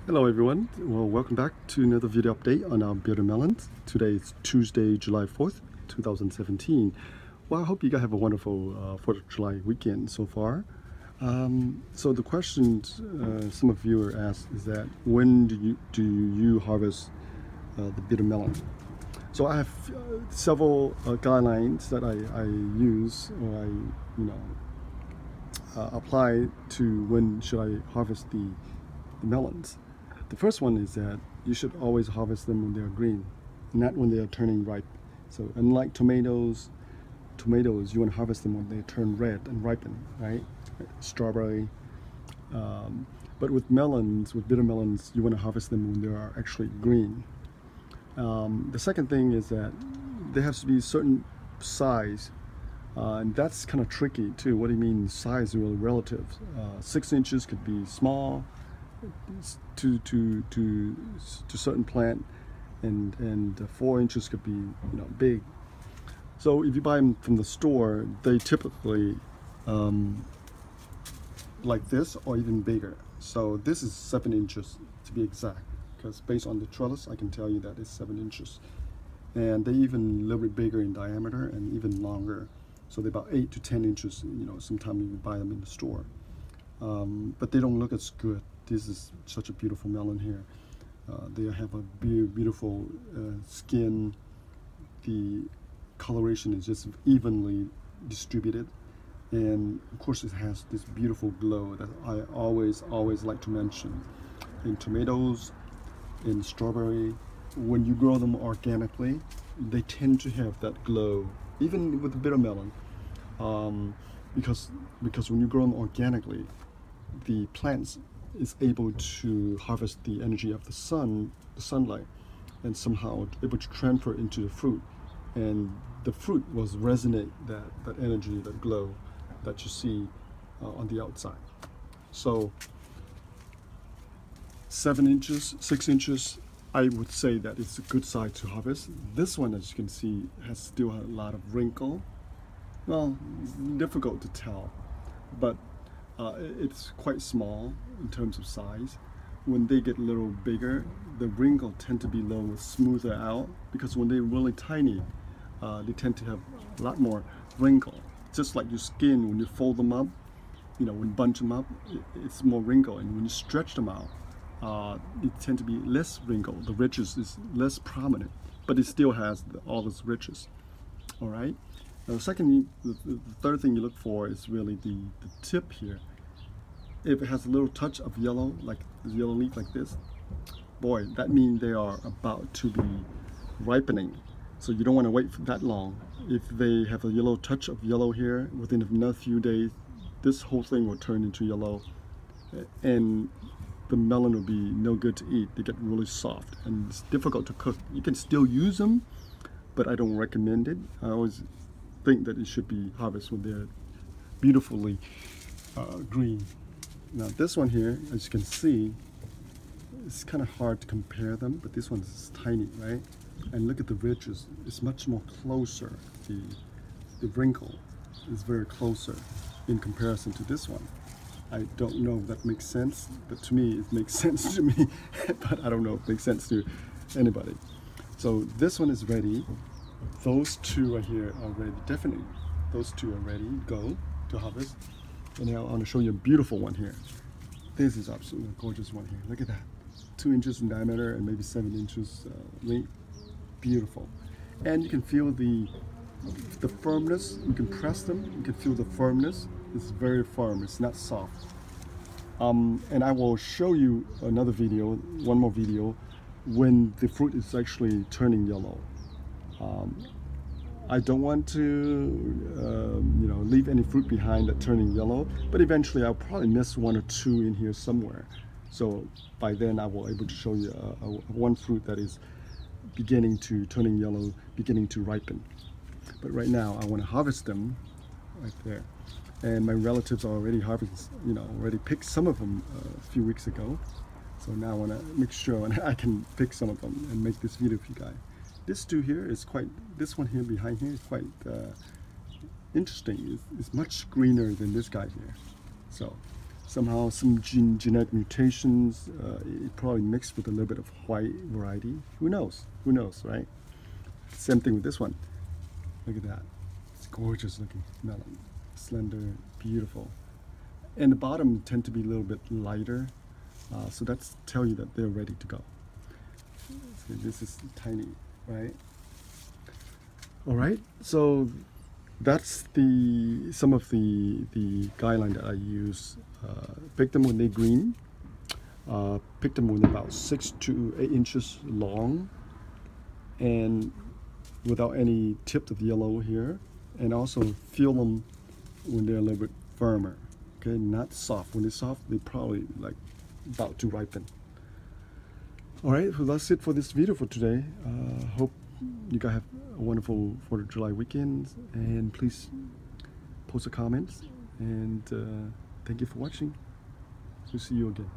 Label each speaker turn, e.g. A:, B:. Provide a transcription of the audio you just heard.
A: Hello everyone, well welcome back to another video update on our Builder Melons. Today is Tuesday, July 4th, 2017. Well, I hope you guys have a wonderful 4th of July weekend so far. So the question some of you are asked is that when do you harvest the bitter melon? So I have several guidelines that I use or I apply to when should I harvest the melons. The first one is that you should always harvest them when they're green, not when they are turning ripe. So unlike tomatoes, you want to harvest them when they turn red and ripen, right? Strawberry. But with melons, with bitter melons, you want to harvest them when they are actually green. The second thing is that there has to be a certain size, and that's kind of tricky too. What do you mean size is really relative? 6 inches could be small to certain plant, and 4 inches could be big. So if you buy them from the store, they typically like this or even bigger. So this is 7 inches to be exact, because based on the trellis I can tell you that it's 7 inches, and they even a little bit bigger in diameter and even longer. So they're about 8 to 10 inches. Sometimes you buy them in the store, but they don't look as good. This is such a beautiful melon here. They have a beautiful skin. The coloration is just evenly distributed, and of course it has this beautiful glow that I always like to mention. In tomatoes, in strawberry, when you grow them organically, they tend to have that glow, even with the bitter melon, because when you grow them organically, the plants is able to harvest the energy of the sunlight, and somehow able to transfer into the fruit, and the fruit will resonate that energy, that glow that you see on the outside. So 7 inches, 6 inches, I would say that it's a good size to harvest. This one, as you can see, has still a lot of wrinkle. Well, it's difficult to tell, but it's quite small in terms of size. When they get a little bigger, the wrinkle tend to be a little smoother out, because when they're really tiny, they tend to have a lot more wrinkle. Just like your skin, when you fold them up, when you bunch them up, it's more wrinkle, and when you stretch them out, it tend to be less wrinkle. The ridges is less prominent, but it still has all those ridges. All right. Secondly, the third thing you look for is really the tip here. If it has a little touch of yellow, like the yellow leaf like this, boy, that means they are about to be ripening. So you don't want to wait for that long. If they have a yellow touch of yellow here, within another few days, this whole thing will turn into yellow, and the melon will be no good to eat. They get really soft, and it's difficult to cook. You can still use them, but I don't recommend it. I always think that it should be harvested when they're beautifully green. Now this one here, as you can see, it's kind of hard to compare them, but this one is tiny, right? And look at the ridges. It's much more closer. The wrinkle is very closer in comparison to this one. I don't know if that makes sense, but to me it makes sense to me, but I don't know if it makes sense to anybody. So this one is ready. Those two right here are ready. Definitely, those two are ready. Go to harvest. And now I want to show you a beautiful one here. This is absolutely a gorgeous one here. Look at that. 2 inches in diameter and maybe 7 inches length. Beautiful. And you can feel the firmness. You can press them. You can feel the firmness. It's very firm. It's not soft. And I will show you another video, one more video, when the fruit is actually turning yellow. I don't want to leave any fruit behind that turning yellow, but eventually I'll probably miss 1 or 2 in here somewhere. So by then I will able to show you one fruit that is beginning to turning yellow, beginning to ripen. But right now I want to harvest them right there. And my relatives are already harvested, already picked some of them a few weeks ago. So now I want to make sure I can pick some of them and make this video for you guys. This two here is this one here behind here is quite interesting. It's much greener than this guy here. So somehow some genetic mutations. It probably mixed with a little bit of white variety. Who knows? Who knows, right? Same thing with this one. Look at that. It's gorgeous looking melon. Slender, beautiful. And the bottom tend to be a little bit lighter. So that's tell you that they're ready to go. So this is tiny, right? All right, so that's some of the guideline that I use. Pick them when they're green. Pick them when they're about 6 to 8 inches long, and without any tip of yellow here. And also feel them when they're a little bit firmer. Okay, not soft. When they're soft, they're probably like about to ripen. All right, so that's it for this video for today. Hope you guys have a wonderful 4th of July weekend, and please post a comment, and thank you for watching. We'll see you again.